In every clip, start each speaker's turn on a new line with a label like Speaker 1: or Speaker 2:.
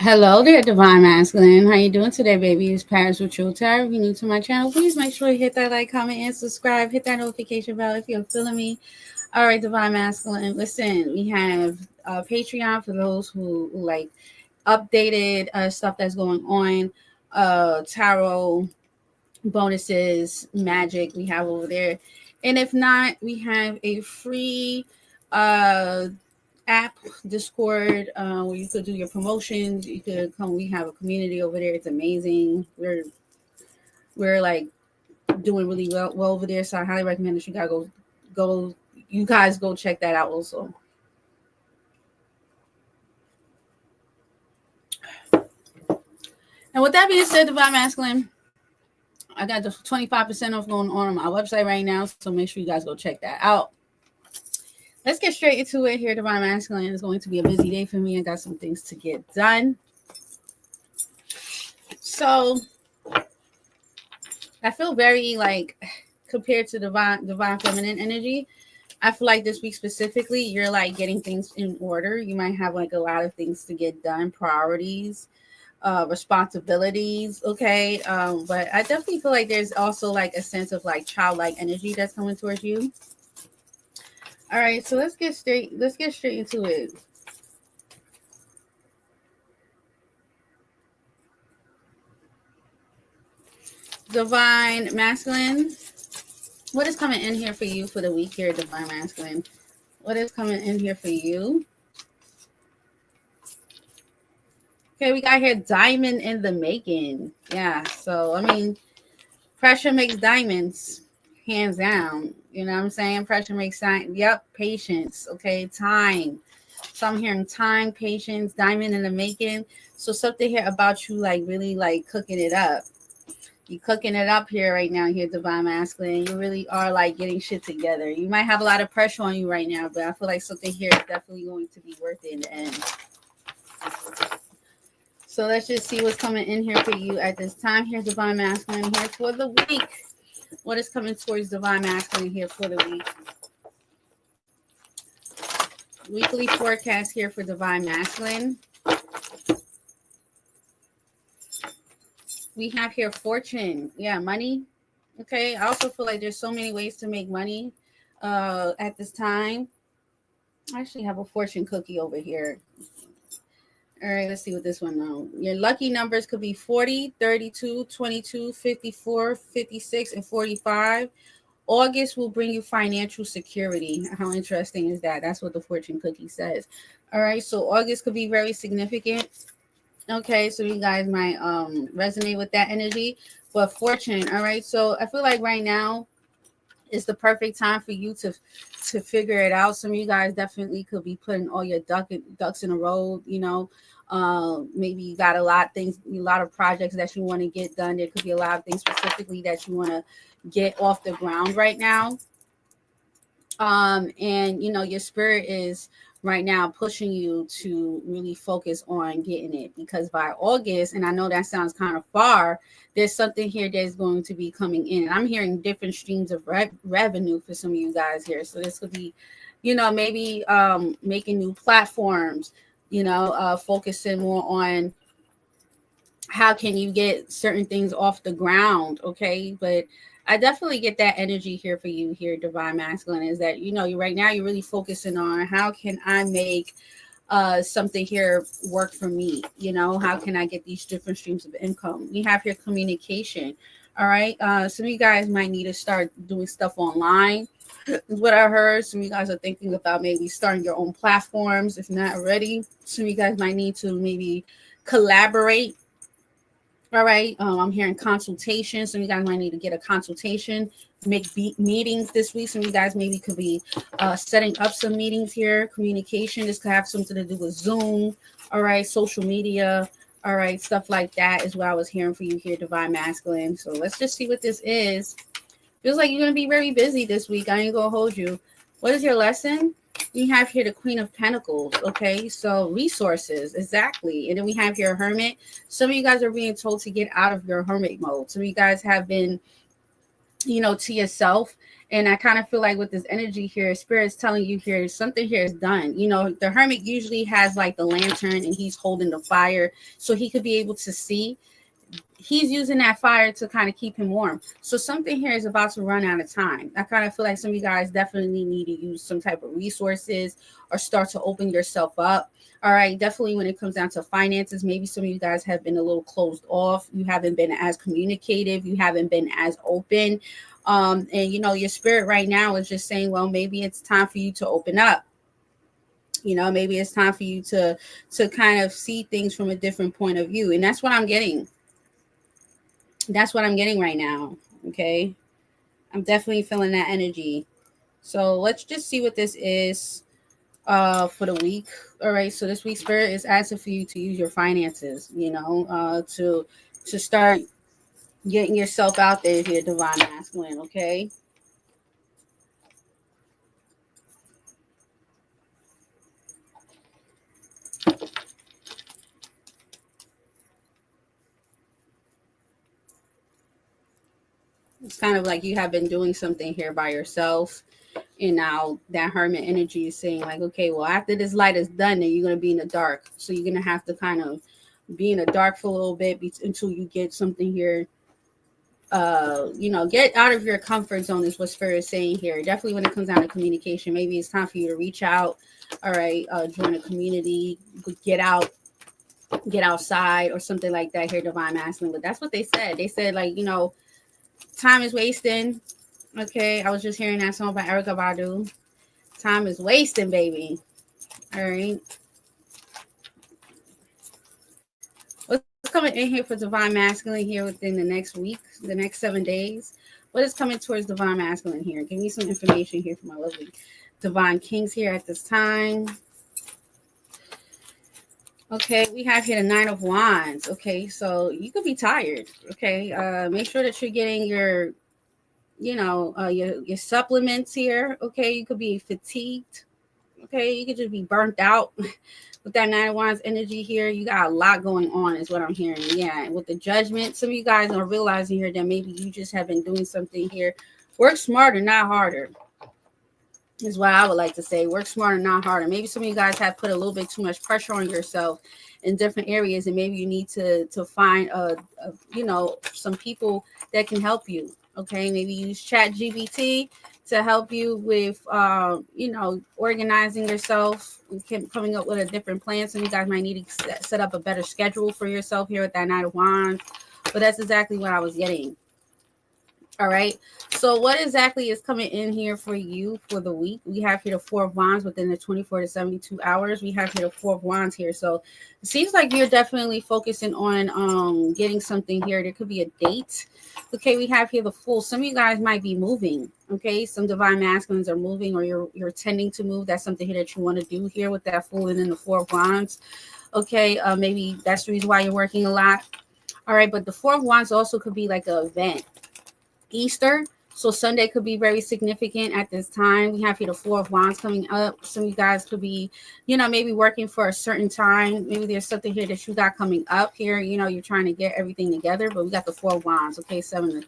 Speaker 1: Hello there, Divine Masculine. How you doing today, baby? It's Paris with True Tarot. If you're new to my channel, please make sure you hit that like, comment, and subscribe. Hit that notification bell if you're feeling me. All right, Divine Masculine. Listen, we have Patreon for those who like updated stuff that's going on. Tarot bonuses, magic we have over there. And if not, we have a free uh app Discord where you could do your promotions. You could come. We have a community over there. It's amazing. We're like doing really well over there. So I highly recommend that you guys go. You guys go check that out also. And with that being said, Divine Masculine, I got the 25% off going on my website right now. So make sure you guys go check that out. Let's get straight into it here, Divine Masculine. It's going to be a busy day for me. I got some things to get done. So I feel very like compared to divine feminine energy. I feel like this week specifically, you're like getting things in order. You might have like a lot of things to get done, priorities, responsibilities. Okay. But I definitely feel like there's also like a sense of like childlike energy that's coming towards you. All right, so let's get straight into it. Divine Masculine, what is coming in here for you for the week here, Divine Masculine? What is coming in here for you? Okay, we got here diamond in the making. Yeah, so I mean, pressure makes diamonds, hands down. You know what I'm saying? Pressure makes sign. Yep, patience. Okay, time. So I'm hearing time, patience, diamond in the making. So something here about you, like really like cooking it up. You cooking it up here right now, here, Divine Masculine. You really are like getting shit together. You might have a lot of pressure on you right now, but I feel like something here is definitely going to be worth it in the end. So let's just see what's coming in here for you at this time here, Divine Masculine, here for the week. What is coming towards Divine Masculine here for the week? Weekly forecast here for Divine Masculine. We have here fortune. Yeah, money. Okay. I also feel like there's so many ways to make money at this time. I actually have a fortune cookie over here. All right, let's see what this one now. Your lucky numbers could be 40, 32, 22, 54, 56, and 45. August will bring you financial security. How interesting is that? That's what the fortune cookie says. All right, so August could be very significant. Okay, so you guys might resonate with that energy. But fortune, all right. So I feel like right now is the perfect time for you to figure it out. Some of you guys definitely could be putting all your ducks in a row, you know. Maybe you got a lot of projects that you want to get done. There could be a lot of things specifically that you want to get off the ground right now. And you know, your spirit is right now pushing you to really focus on getting it, because by August, and I know that sounds kind of far, there's something here that's going to be coming in. I'm hearing different streams of revenue for some of you guys here. So this could be, you know, maybe making new platforms, you know, focusing more on how can you get certain things off the ground. Okay, but I definitely get that energy here for you here, Divine Masculine, is that, you know, you right now you're really focusing on how can I make something here work for me. You know, how can I get these different streams of income? We have here communication. All right, some of you guys might need to start doing stuff online, is what I heard. Some of you guys are thinking about maybe starting your own platforms, if not already. Some of you guys might need to maybe collaborate. All right. I'm hearing consultation. Some of you guys might need to get a consultation, make meetings this week. Some of you guys maybe could be setting up some meetings here. Communication. This could have something to do with Zoom. All right. Social media. All right. Stuff like that is what I was hearing for you here, Divine Masculine. So let's just see what this is. Feels like you're going to be very busy this week. I ain't going to hold you. What is your lesson? We have here the Queen of Pentacles. Okay, so resources, exactly. And then we have here Hermit. Some of you guys are being told to get out of your hermit mode. Some of you guys have been to yourself. And I kind of feel like with this energy here, Spirit's telling you here, something here is done. The Hermit usually has like the lantern and he's holding the fire so he could be able to see. He's using that fire to kind of keep him warm. So something here is about to run out of time. I kind of feel like some of you guys definitely need to use some type of resources or start to open yourself up. All right, definitely when it comes down to finances, maybe some of you guys have been a little closed off. You haven't been as communicative. You haven't been as open. And your spirit right now is just saying, well, maybe it's time for you to open up. Maybe it's time for you to kind of see things from a different point of view. And that's what I'm getting. That's what I'm getting right now. Okay. I'm definitely feeling that energy. So let's just see what this is for the week. All right. So this week's spirit is asking for you to use your finances, to start getting yourself out there here, divine masculine. Okay. It's kind of like you have been doing something here by yourself. And now that Hermit energy is saying, like, okay, well, after this light is done, then you're going to be in the dark. So you're going to have to kind of be in the dark for a little bit until you get something here. Get out of your comfort zone is what Spirit is saying here. Definitely when it comes down to communication, maybe it's time for you to reach out. All right, join a community, get outside or something like that here, divine masculine. But that's what they said. They said, like, time is wasting. Okay, I was just hearing that song by Erykah Badu. Time is wasting, baby. All right. What's coming in here for divine masculine here within the next week, the next 7 days? What is coming towards divine masculine here? Give me some information here for my lovely divine kings here at this time. Okay, we have here the 9 of Wands. Okay, so you could be tired. Okay, make sure that you're getting your your supplements here. Okay, you could be fatigued. Okay, you could just be burnt out with that 9 of Wands energy here. You got a lot going on is what I'm hearing. Yeah, with the Judgment, some of you guys are realizing here that maybe you just have been doing something here. Work smarter, not harder, is what I would like to say. Work smarter, not harder. Maybe some of you guys have put a little bit too much pressure on yourself in different areas, and maybe you need to find some people that can help you. Okay, maybe use ChatGPT to help you with organizing yourself, coming up with a different plan. So you guys might need to set up a better schedule for yourself here with that 9 of Wands. But that's exactly what I was getting. All right. So what exactly is coming in here for you for the week? We have here the 4 of Wands within the 24 to 72 hours. We have here the 4 of Wands here. So it seems like you're definitely focusing on getting something here. There could be a date. Okay, we have here the Fool. Some of you guys might be moving. Okay, some divine masculines are moving, or you're tending to move. That's something here that you want to do here with that Fool and then the 4 of Wands. Okay, maybe that's the reason why you're working a lot. All right, but the 4 of Wands also could be like an event. Easter, so Sunday could be very significant at this time. We have here the 4 of Wands coming up. Some of you guys could be, maybe working for a certain time. Maybe there's something here that you got coming up here. You're trying to get everything together, but we got the 4 of Wands. Okay, 7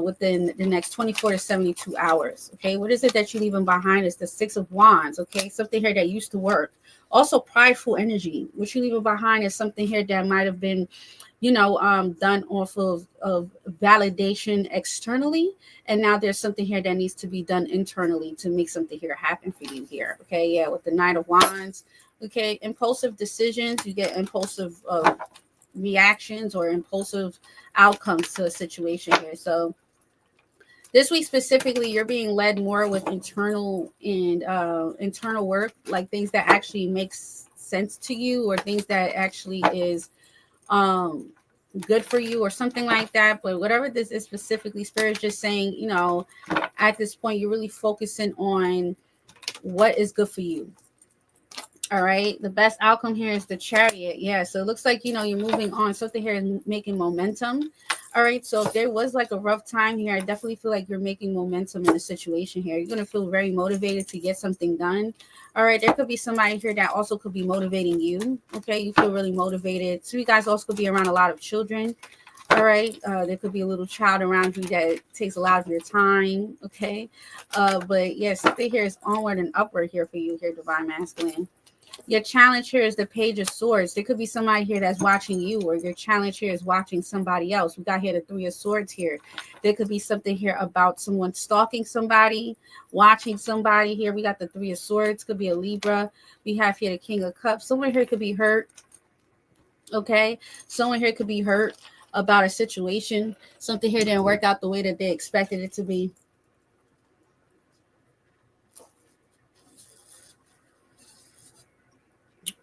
Speaker 1: within the next 24 to 72 hours. Okay, what is it that you're leaving behind? Is the 6 of Wands. Okay, something here that used to work. Also, prideful energy. What you're leaving behind is something here that might have been done off of validation externally, and now there's something here that needs to be done internally to make something here happen for you here. Okay, yeah, with the 9 of Wands. Okay, impulsive decisions. You get impulsive reactions or impulsive outcomes to a situation here. So this week specifically, you're being led more with internal work, like things that actually makes sense to you, or things that actually is good for you or something like that. But whatever this is specifically, Spirit is just saying, at this point, you're really focusing on what is good for you. All right. The best outcome here is the Chariot. Yeah. So it looks like, you're moving on. Something here is making momentum. All right. So if there was like a rough time here, I definitely feel like you're making momentum in the situation here. You're going to feel very motivated to get something done. All right. There could be somebody here that also could be motivating you. Okay. You feel really motivated. So you guys also could be around a lot of children. All right. There could be a little child around you that takes a lot of your time. Okay. But yeah, something here is onward and upward here for you here, divine masculine. Your challenge here is the Page of Swords. There could be somebody here that's watching you, or your challenge here is watching somebody else. We got here the Three of Swords here. There could be something here about someone stalking somebody, watching somebody here. We got the Three of Swords. Could be a Libra. We have here the King of Cups. Someone here could be hurt. Okay. Someone here could be hurt about a situation. Something here didn't work out the way that they expected it to be.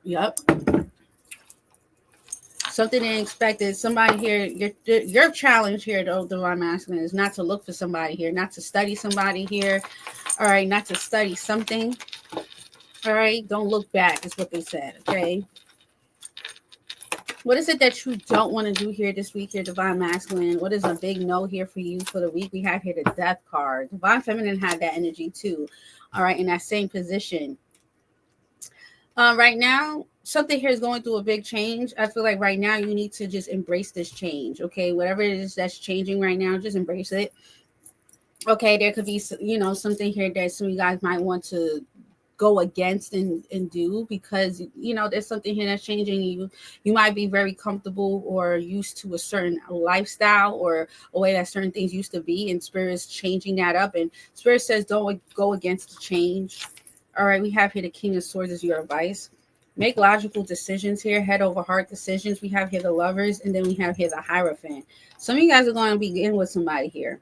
Speaker 1: Yep. Something unexpected. Somebody here, your challenge here, though, divine masculine, is not to look for somebody here, not to study somebody here. All right, not to study something. All right, don't look back is what they said. Okay. What is it that you don't want to do here this week here, divine masculine? What is a big no here for you for the week? We have here the Death card. Divine feminine had that energy too. All right, in that same position. Right now, something here is going through a big change. I feel like right now you need to just embrace this change. Okay, whatever it is that's changing right now, just embrace it. Okay, there could be, something here that some of you guys might want to go against and do, because there's something here that's changing. You might be very comfortable or used to a certain lifestyle or a way that certain things used to be, and spirit is changing that up, and spirit says don't go against the change. All right, we have here the King of Swords as your advice. Make logical decisions here, head over heart decisions. We have here the Lovers, and then we have here the Hierophant. Some of you guys are going to be getting with somebody here.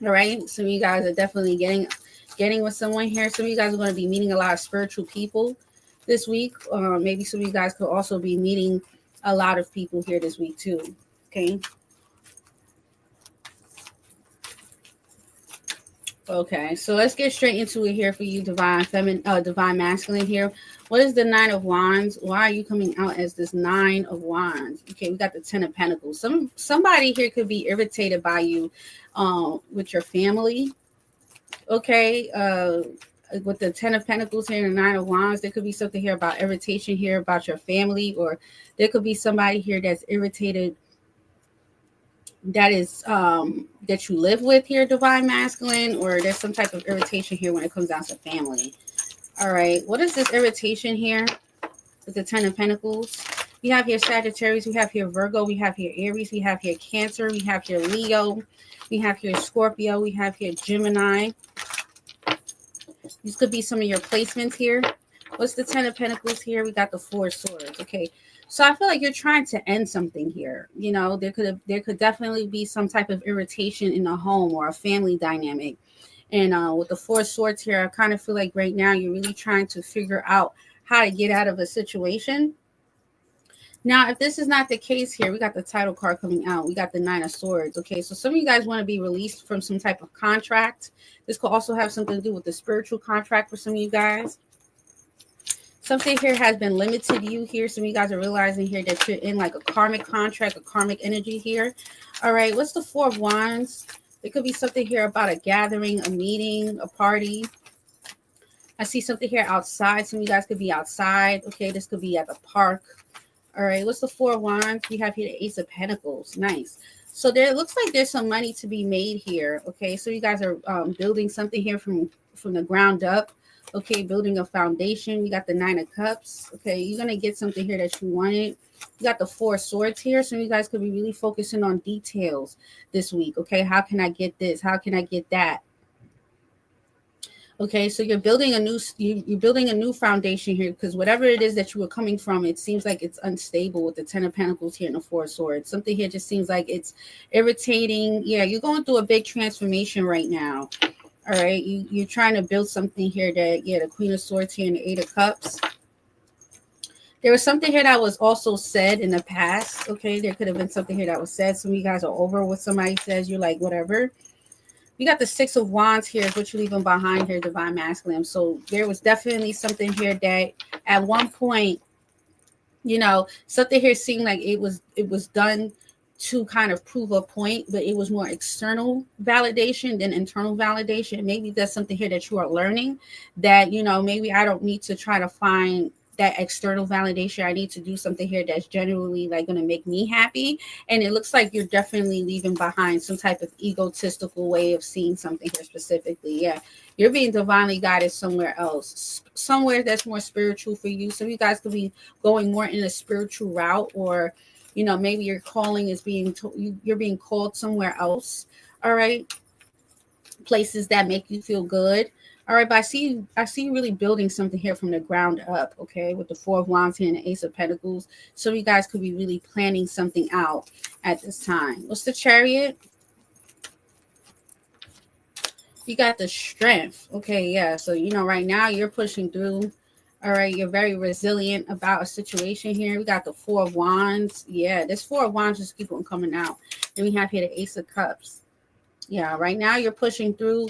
Speaker 1: All right, some of you guys are definitely getting with someone here. Some of you guys are going to be meeting a lot of spiritual people this week. Maybe some of you guys could also be meeting a lot of people here this week too. Okay. Okay, so let's get straight into it here for you, divine masculine here. What is the Nine of Wands? Why are you coming out as this Nine of Wands? Okay, we got the Ten of Pentacles. Somebody here could be irritated by you with your family. Okay, with the Ten of Pentacles here and the Nine of Wands, there could be something here about irritation here about your family, or there could be somebody here that's irritated that is that you live with here, divine masculine, or there's some type of irritation here when it comes down to family. All right, what is this irritation here with the Ten of Pentacles? We have here Sagittarius, we have here Virgo, we have here Aries, we have here Cancer, we have here Leo, we have here Scorpio, we have here Gemini. These could be some of your placements here. What's the Ten of Pentacles here? We got the Four of Swords. Okay, so I feel like you're trying to end something here. There could definitely be some type of irritation in a home or a family dynamic. And with the Four of Swords here, I kind of feel like right now you're really trying to figure out how to get out of a situation. Now, if this is not the case here, we got the title card coming out. We got the Nine of Swords. Okay, so some of you guys want to be released from some type of contract. This could also have something to do with the spiritual contract for some of you guys. Something here has been limited to you here. Some of you guys are realizing here that you're in like a karmic contract, a karmic energy here. All right, what's the Four of Wands? There could be something here about a gathering, a meeting, a party. I see something here outside. Some of you guys could be outside. Okay, this could be at the park. All right, what's the Four of Wands? We have here the Ace of Pentacles. Nice. So there looks like there's some money to be made here. Okay, so you guys are building something here from the ground up. Okay, building a foundation. We got the Nine of Cups. Okay, you're going to get something here that you wanted. You got the Four of Swords here. So you guys could be really focusing on details this week. Okay, how can I get this? How can I get that? Okay, so you're building a new foundation here, because whatever it is that you were coming from, it seems like it's unstable with the Ten of Pentacles here and the Four of Swords. Something here just seems like it's irritating. Yeah, you're going through a big transformation right now. All right, you're trying to build something here that, yeah, the Queen of Swords here and the Eight of Cups. There was something here that was also said in the past. Okay, there could have been something here that was said. Some of you guys are over what somebody says. You're like, whatever. We got the Six of Wands here, is what you're leaving behind here, divine masculine. So there was definitely something here that at one point, something here seemed like it was done to kind of prove a point, but it was more external validation than internal validation. Maybe that's something here that you are learning, that maybe I don't need to try to find that external validation. I need to do something here that's genuinely like going to make me happy. And it looks like you're definitely leaving behind some type of egotistical way of seeing something here specifically. Yeah, you're being divinely guided somewhere else, somewhere that's more spiritual for you. So you guys could be going more in a spiritual route, or maybe your calling is you're being called somewhere else. All right, places that make you feel good. All right, but I see you really building something here from the ground up, okay, with the Four of Wands here and the Ace of Pentacles. So you guys could be really planning something out at this time. What's the Chariot? You got the Strength. Okay, yeah. So, right now you're pushing through. All right, you're very resilient about a situation here. We got the Four of Wands. Yeah, this Four of Wands just keep on coming out. Then we have here the Ace of Cups. Yeah, right now you're pushing through.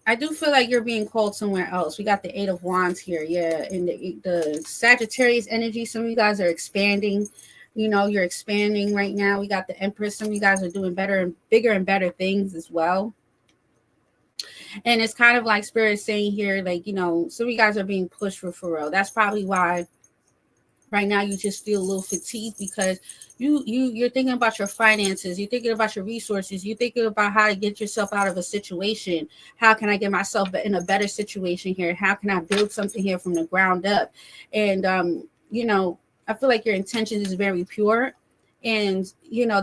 Speaker 1: I do feel like you're being called somewhere else. We got the Eight of Wands here. Yeah, and the Sagittarius energy. Some of you guys are expanding. You're expanding right now. We got the Empress. Some of you guys are doing better and bigger and better things as well. And it's kind of like Spirit saying here, like, some of you guys are being pushed for real. That's probably why right now you just feel a little fatigued, because you're thinking about your finances, you're thinking about your resources, you're thinking about how to get yourself out of a situation. How can I get myself in a better situation here? How can I build something here from the ground up? And I feel like your intention is very pure. And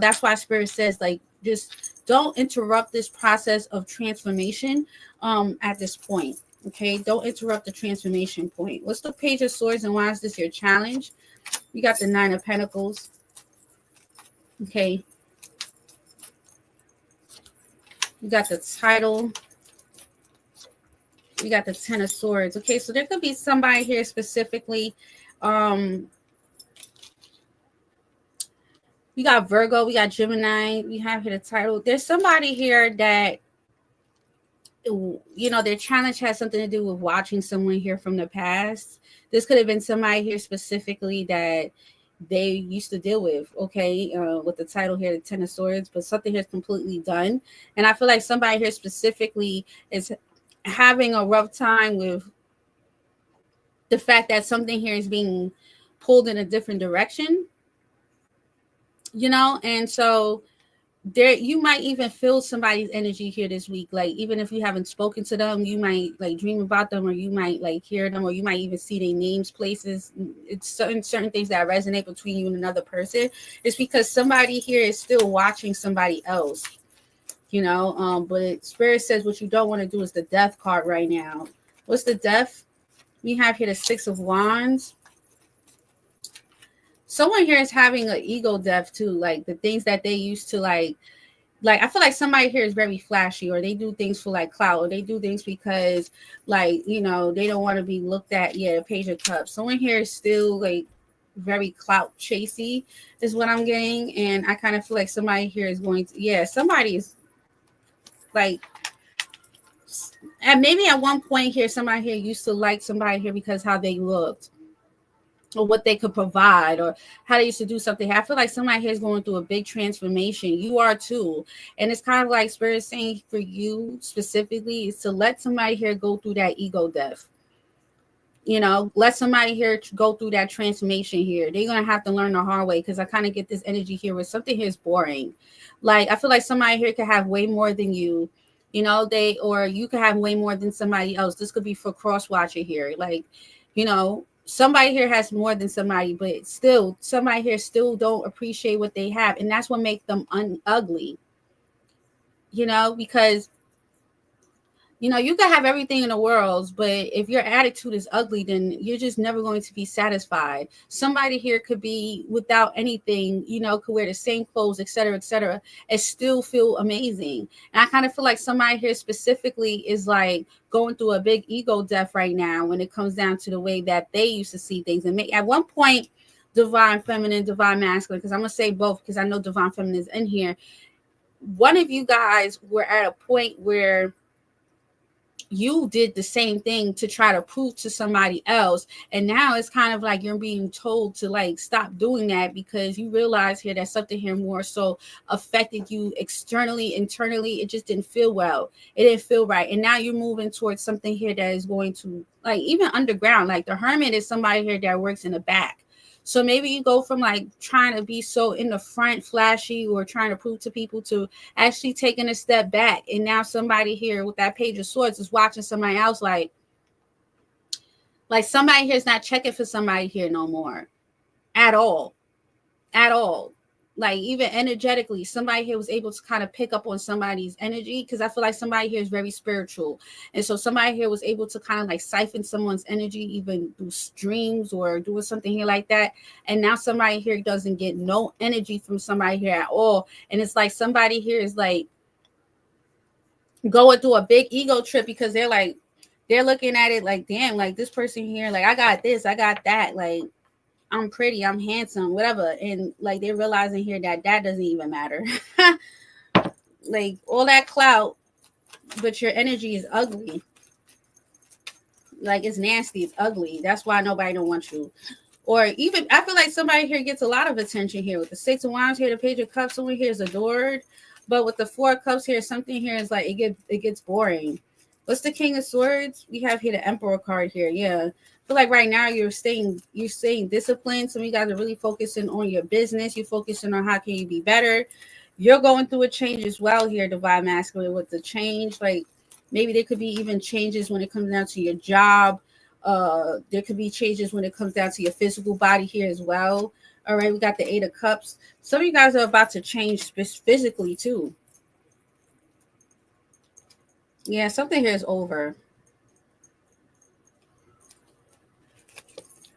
Speaker 1: that's why Spirit says, like, just don't interrupt this process of transformation at this point. Okay, don't interrupt the transformation point. What's the Page of Swords, and why is this your challenge? You got the Nine of Pentacles. Okay. You got the title. You got the Ten of Swords. Okay, so there could be somebody here specifically. We got Virgo. We got Gemini. We have here the title. There's somebody here that, their challenge has something to do with watching someone here from the past. This could have been somebody here specifically that they used to deal with, okay, with the title here, the Ten of Swords, but something here is completely done. And I feel like somebody here specifically is having a rough time with the fact that something here is being pulled in a different direction, and so there, you might even feel somebody's energy here this week. Like, even if you haven't spoken to them, you might like dream about them, or you might like hear them, or you might even see their names places. It's certain things that resonate between you and another person. It's because somebody here is still watching somebody else, but Spirit says what you don't want to do is the Death card right now. What's the Death? We have here the Six of Wands. Someone here is having an ego death too, like the things that they used to like I feel like somebody here is very flashy, or they do things for like clout, or they do things because like, they don't want to be looked at. Yeah, the Page of Cups. Someone here is still like very clout chasey is what I'm getting. And I kind of feel like somebody here is going to, somebody is like, and maybe at one point here, somebody here used to like somebody here because how they looked, or what they could provide, or how they used to do something. I feel like somebody here is going through a big transformation. You are too. And it's kind of like Spirit saying for you specifically is to let somebody here go through that ego death. Let somebody here go through that transformation here. They're going to have to learn the hard way, because I kind of get this energy here where something here is boring. Like, I feel like somebody here could have way more than you, or you could have way more than somebody else. This could be for cross-watcher here. Like, somebody here has more than somebody, but still somebody here still don't appreciate what they have. And that's what makes them ugly, because, you can have everything in the world, but if your attitude is ugly, then you're just never going to be satisfied. Somebody here could be without anything, could wear the same clothes, etc., and still feel amazing. And I kind of feel like somebody here specifically is like going through a big ego death right now when it comes down to the way that they used to see things. And at one point, divine feminine, divine masculine, because I'm going to say both, because I know divine feminine is in here. One of you guys were at a point where you did the same thing to try to prove to somebody else. And now it's kind of like you're being told to like stop doing that, because you realize here that something here more so affected you externally, internally. It just didn't feel well. It didn't feel right. And now you're moving towards something here that is going to, like, even underground. Like the hermit is somebody here that works in the back. So maybe you go from like trying to be so in the front, flashy, or trying to prove to people, to actually taking a step back. And now somebody here with that page of swords is watching somebody else, like somebody here is not checking for somebody here no more at all. At all. Like even energetically, somebody here was able to kind of pick up on somebody's energy, because I feel like somebody here is very spiritual. And so somebody here was able to kind of like siphon someone's energy, even through dreams or doing something here like that. And now somebody here doesn't get no energy from somebody here at all. And it's like somebody here is like going through a big ego trip, because they're looking at it like, damn, like this person here, like I got this, I got that, like I'm pretty, I'm handsome, whatever. And like they're realizing here that doesn't even matter. Like all that clout, but your energy is ugly. Like it's nasty, it's ugly. That's why nobody don't want you. Or even I feel like somebody here gets a lot of attention here with the 6 of Wands here, the Page of Cups. Someone here is adored, but with the 4 of Cups here, something here is like it gets boring. What's the King of Swords? We have here the Emperor card here. Yeah. I feel like right now you're staying disciplined. Some of you guys are really focusing on your business. You're focusing on how can you be better. You're going through a change as well here, Divine Masculine, with the change. Like maybe there could be even changes when it comes down to your job. There could be changes when it comes down to your physical body here as well. All right, we got the 8 of Cups. Some of you guys are about to change physically too. Yeah, something here is over.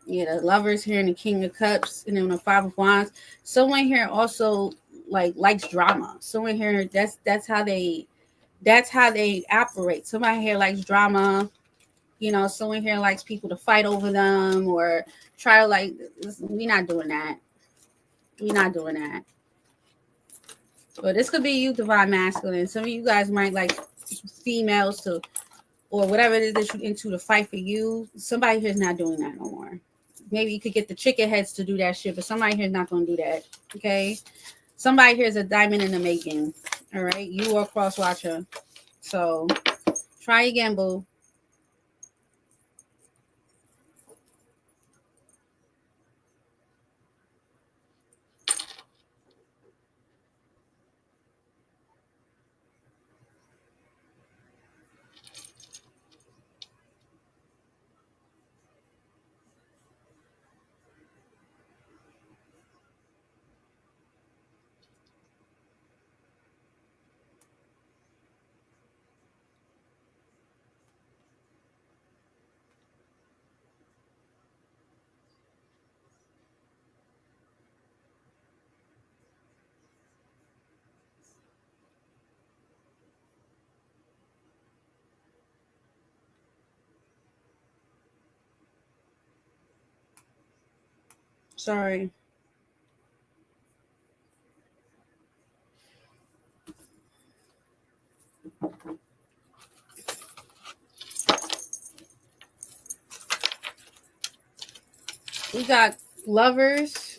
Speaker 1: Yeah, the Lovers here and the King of Cups, and then the 5 of Wands. Someone here also likes drama. Someone here that's how they operate. Somebody here likes drama. You know, someone here likes people to fight over them or try to like. We're not doing that. We're not doing that. But this could be you, Divine Masculine. Some of you guys might like females to, or whatever it is that you're into, to fight for you. Somebody here's not doing that no more. Maybe you could get the chicken heads to do that shit, but somebody here's not going to do that. Okay. Somebody here's a diamond in the making. All right. You are a cross watcher. So try again, boo. Sorry. We got Lovers.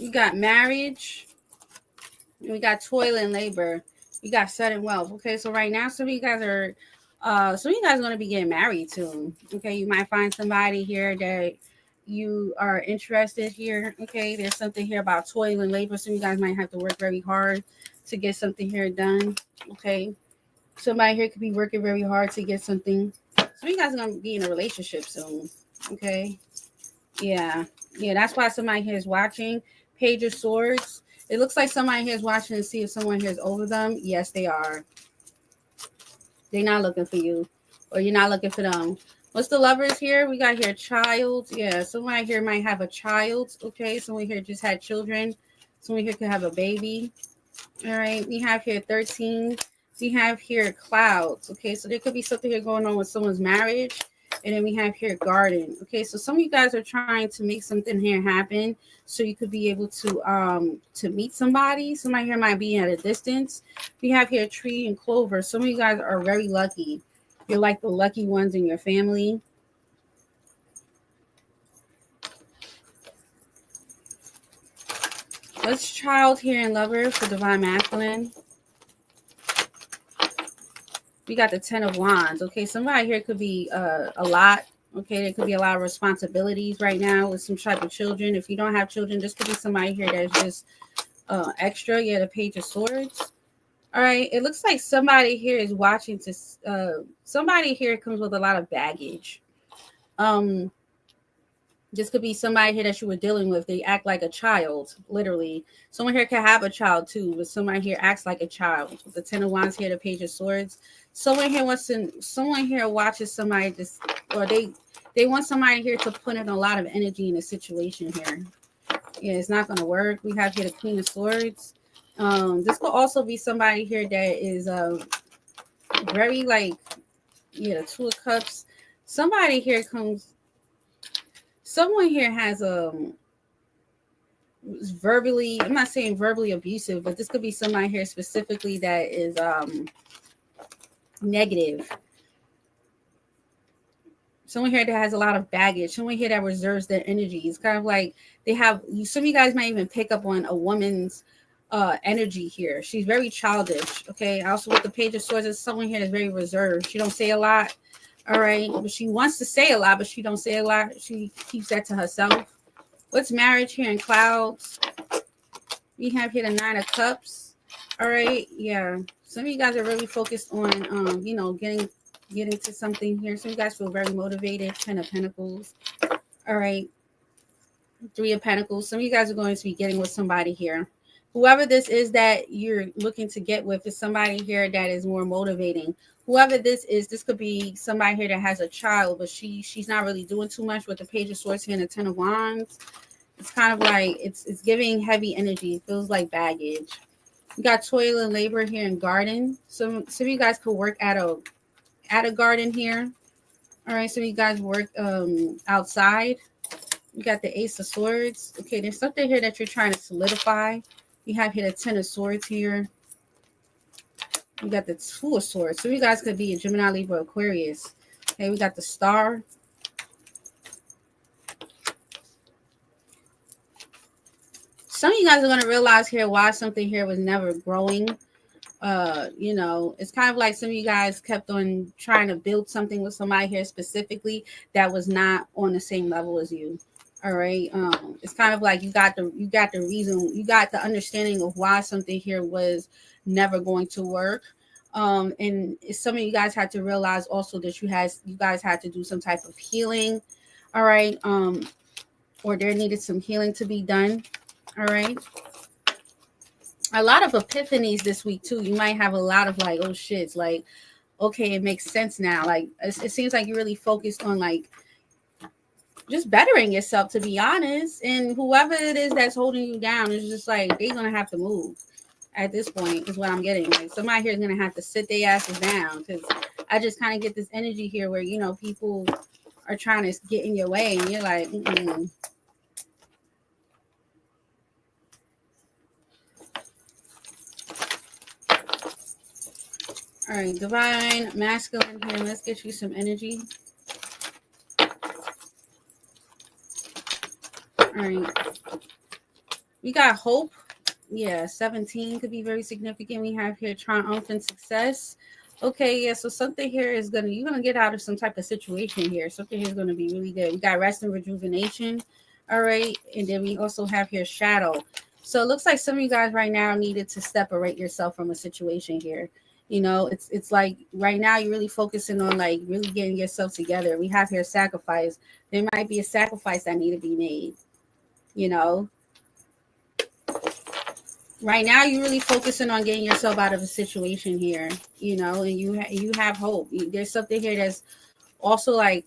Speaker 1: We got Marriage. We got Toil and Labor. We got Sudden Wealth. Okay, so right now some of you guys are going to be getting married soon. Okay, you might find somebody here that you are interested here. Okay, there's something here about toil and labor. Some of you guys might have to work very hard to get something here done. Okay, somebody here could be working very hard to get something. Some of you guys are going to be in a relationship soon. Okay, yeah, that's why somebody here is watching. Page of Swords. It looks like somebody here is watching to see if someone here is over them. Yes, they are. They're not looking for you, or you're not looking for them. What's the lovers here? We got here child. Yeah, someone here might have a child. Okay, someone here just had children. Someone here could have a baby. All right, we have here 13. We have here clouds. Okay, so there could be something here going on with someone's marriage. And then we have here garden. Okay, so some of you guys are trying to make something here happen so you could be able to meet somebody. Somebody here might be at a distance. We have here tree and clover. Some of you guys are very lucky. You're like the lucky ones in your family. What's child here in lover for divine masculine? We got the 10 of wands. Okay, somebody here could be a lot. Okay, there could be a lot of responsibilities right now with some type of children. If you don't have children, this could be somebody here that's just extra. Yeah, the page of swords. All right, it looks like somebody here is watching to somebody here comes with a lot of baggage. This could be somebody here that you were dealing with. They act like a child, literally. Someone here can have a child too, but somebody here acts like a child. With the 10 of wands here, the page of swords. Someone here watches somebody just, or they want somebody here to put in a lot of energy in a situation here. Yeah, it's not going to work. We have here the queen of swords. This could also be somebody here that is very like, yeah, the 2 of cups. Somebody here comes. Someone here has verbally, I'm not saying verbally abusive, but this could be somebody here specifically that is negative. Someone here that has a lot of baggage. Someone here that reserves their energy. It's kind of like they have, some of you guys might even pick up on a woman's energy here. She's very childish. Okay. Also with the page of swords, is someone here that's very reserved. She don't say a lot. All right, but she wants to say a lot, but she don't say a lot. She keeps that to herself. What's marriage here in clouds? We have here the 9 of cups. All right, yeah. Some of you guys are really focused on, you know, getting to something here. Some of you guys feel very motivated. 10 of pentacles. All right, 3 of pentacles. Some of you guys are going to be getting with somebody here. Whoever this is that you're looking to get with is somebody here that is more motivating. Whoever this is, this could be somebody here that has a child, but she's not really doing too much with the page of swords here and the 10 of wands. It's kind of like it's giving heavy energy. It feels like baggage. You got toil and labor here in garden. Some of you guys could work at a garden here. All right, some of you guys work outside. You got the ace of swords. Okay, there's something here that you're trying to solidify. You have here the 10 of swords here. We got the 2 of swords. So you guys could be a Gemini, Libra, Aquarius. Okay, we got the star. Some of you guys are going to realize here why something here was never growing. You know, it's kind of like some of you guys kept on trying to build something with somebody here specifically that was not on the same level as you. All right. It's kind of like you got the reason, you got the understanding of why something here was never going to work. And some of you guys had to realize also that you guys had to do some type of healing. All right. Or there needed some healing to be done. All right. A lot of epiphanies this week too. You might have a lot of like, oh shit, it's like, okay, it makes sense now. Like it seems like you're really focused on like just bettering yourself, to be honest. And whoever it is that's holding you down is just like they're gonna have to move at this point, is what I'm getting. Like somebody here is gonna have to sit their asses down, because I just kind of get this energy here where, you know, people are trying to get in your way and you're like, mm-mm. All right, divine masculine here. Let's get you some energy. All right. We got hope. Yeah, 17 could be very significant. We have here triumphant success. Okay, yeah, so something here is you're gonna get out of some type of situation here. Something here is gonna be really good. We got rest and rejuvenation. All right, and then we also have here shadow. So it looks like some of you guys right now needed to separate yourself from a situation here. You know, it's like right now you're really focusing on like really getting yourself together. We have here sacrifice. There might be a sacrifice that need to be made. You know, right now you're really focusing on getting yourself out of a situation here. You know, and you have hope. There's something here that's also like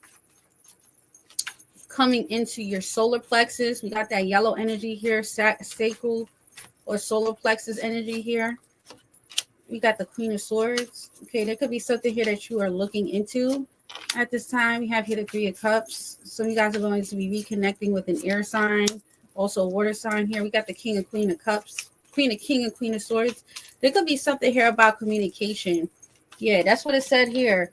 Speaker 1: coming into your solar plexus. We got that yellow energy here, sacral or solar plexus energy here. We got the Queen of Swords. Okay, there could be something here that you are looking into at this time. We have here the Three of Cups. Some of you guys are going to be reconnecting with an air sign, also a water sign here. We got the King and Queen of Cups, King and Queen of Swords. There could be something here about communication. Yeah, that's what it said here.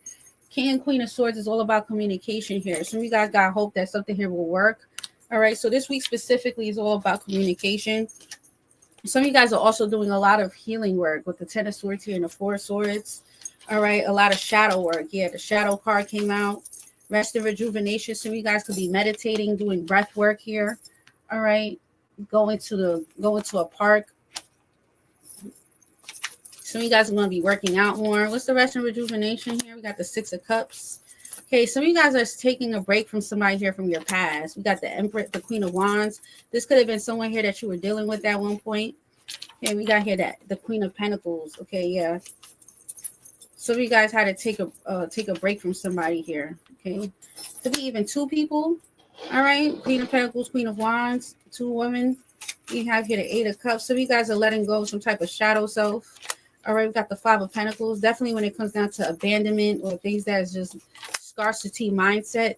Speaker 1: King and Queen of Swords is all about communication here. Some of you guys got hope that something here will work. All right, so this week specifically is all about communication. Some of you guys are also doing a lot of healing work with the Ten of Swords here and the Four of Swords. All right, a lot of shadow work. Yeah, the shadow card came out. Rest and rejuvenation. Some of you guys could be meditating, doing breath work here. All right, going to a park. Some of you guys are going to be working out more. What's the rest and rejuvenation here? We got the Six of Cups. Okay, some of you guys are taking a break from somebody here from your past. We got the Empress, the Queen of Wands. This could have been someone here that you were dealing with at one point. Okay, we got here that the Queen of Pentacles. Okay, yeah. Some of you guys had to take a break from somebody here. Okay, could be even two people. All right, Queen of Pentacles, Queen of Wands, two women. We have here the Eight of Cups. Some of you guys are letting go of some type of shadow self. All right, we've got the Five of Pentacles. Definitely when it comes down to abandonment or things that is just scarcity mindset.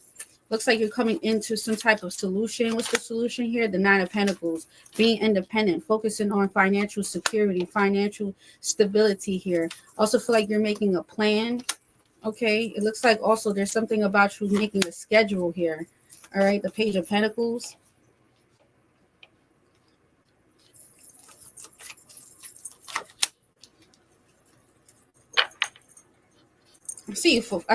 Speaker 1: Looks like you're coming into some type of solution. What's the solution here? The Nine of Pentacles. Being independent, focusing on financial security, financial stability here. Also feel like you're making a plan. Okay, it looks like also there's something about you making a schedule here. All right, the Page of Pentacles. I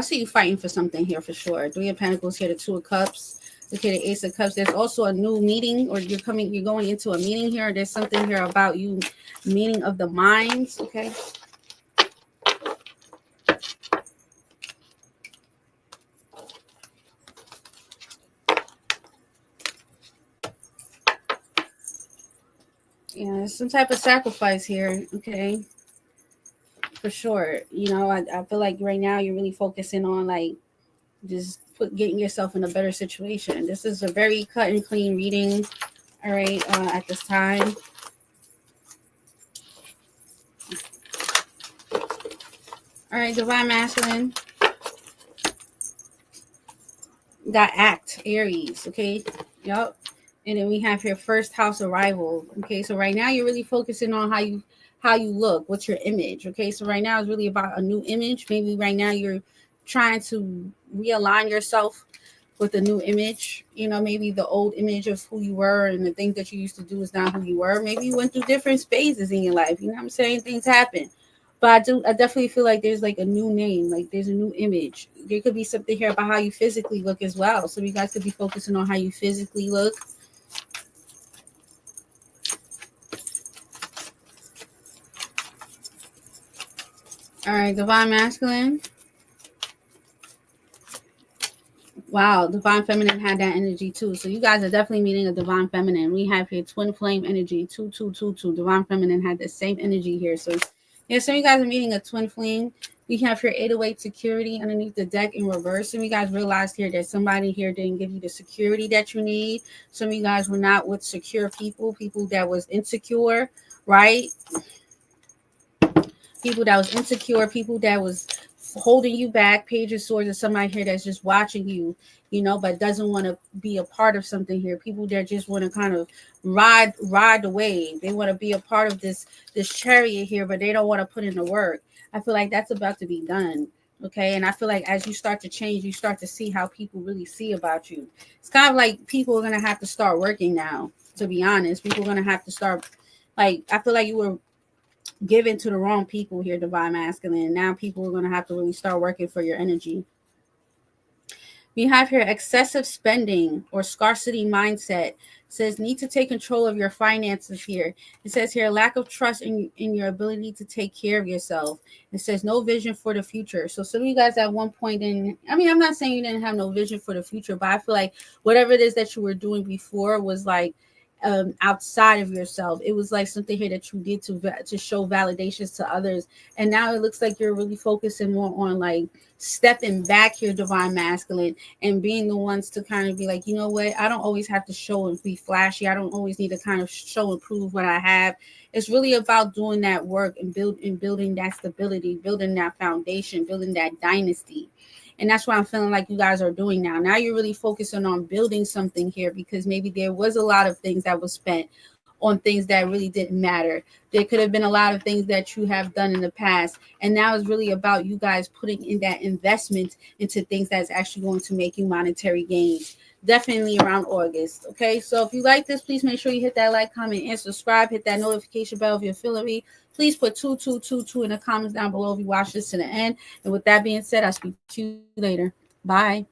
Speaker 1: see you fighting for something here for sure. Three of Pentacles here, the Two of Cups. Okay, the Ace of Cups. There's also a new meeting, or you're going into a meeting here. There's something here about you, meeting of the minds. Okay. Yeah, some type of sacrifice here. Okay. For sure. You know, I feel like right now you're really focusing on like just getting yourself in a better situation. This is a very cut and clean reading. All right, at this time. All right, Divine Masculine. Got Act, Aries. Okay. Yep. And then we have here first house arrival. Okay, so right now you're really focusing on how you look, what's your image. Okay, so right now it's really about a new image. Maybe right now you're trying to realign yourself with a new image. You know, maybe the old image of who you were and the things that you used to do is not who you were. Maybe you went through different phases in your life. You know what I'm saying? Things happen. But I definitely feel like there's like a new name, like there's a new image. There could be something here about how you physically look as well. So you guys could be focusing on how you physically look. All right, Divine Masculine. Wow, Divine Feminine had that energy too. So you guys are definitely meeting a Divine Feminine. We have here Twin Flame energy, 2222. Divine Feminine had the same energy here. So yeah, so you guys are meeting a Twin Flame. We have here 808 security underneath the deck in reverse. And you guys realized here that somebody here didn't give you the security that you need. Some of you guys were not with secure people that was insecure, right? People that was insecure, people that was holding you back. Page of Swords is somebody here that's just watching you, you know, but doesn't want to be a part of something here. People that just want to kind of ride the wave. They want to be a part of this chariot here, but they don't want to put in the work. I feel like that's about to be done. Okay. And I feel like as you start to change, you start to see how people really see about you. It's kind of like people are going to have to start working now, to be honest. People are going to have to start, like, I feel like you were given to the wrong people here, Divine Masculine. Now people are going to have to really start working for your energy. We have here excessive spending or scarcity mindset. It says need to take control of your finances here. It says here lack of trust in your ability to take care of yourself. It says no vision for the future. So some of you guys at one point I'm not saying you didn't have no vision for the future, but I feel like whatever it is that you were doing before was like outside of yourself. It was like something here that you did to show validations to others, and now it looks like you're really focusing more on like stepping back here, divine masculine, and being the ones to kind of be like, you know what, I don't always have to show and be flashy. I don't always need to kind of show and prove what I have. It's really about doing that work and building that stability, building that foundation, building that dynasty. And that's what I'm feeling like you guys are doing now. Now you're really focusing on building something here, because maybe there was a lot of things that was spent on things that really didn't matter. There could have been a lot of things that you have done in the past. And now it's really about you guys putting in that investment into things that's actually going to make you monetary gains. Definitely around August. Okay. So if you like this, please make sure you hit that like, comment, and subscribe. Hit that notification bell if you're feeling me. Please put 2222 in the comments down below if you watch this to the end. And with that being said, I'll speak to you later. Bye.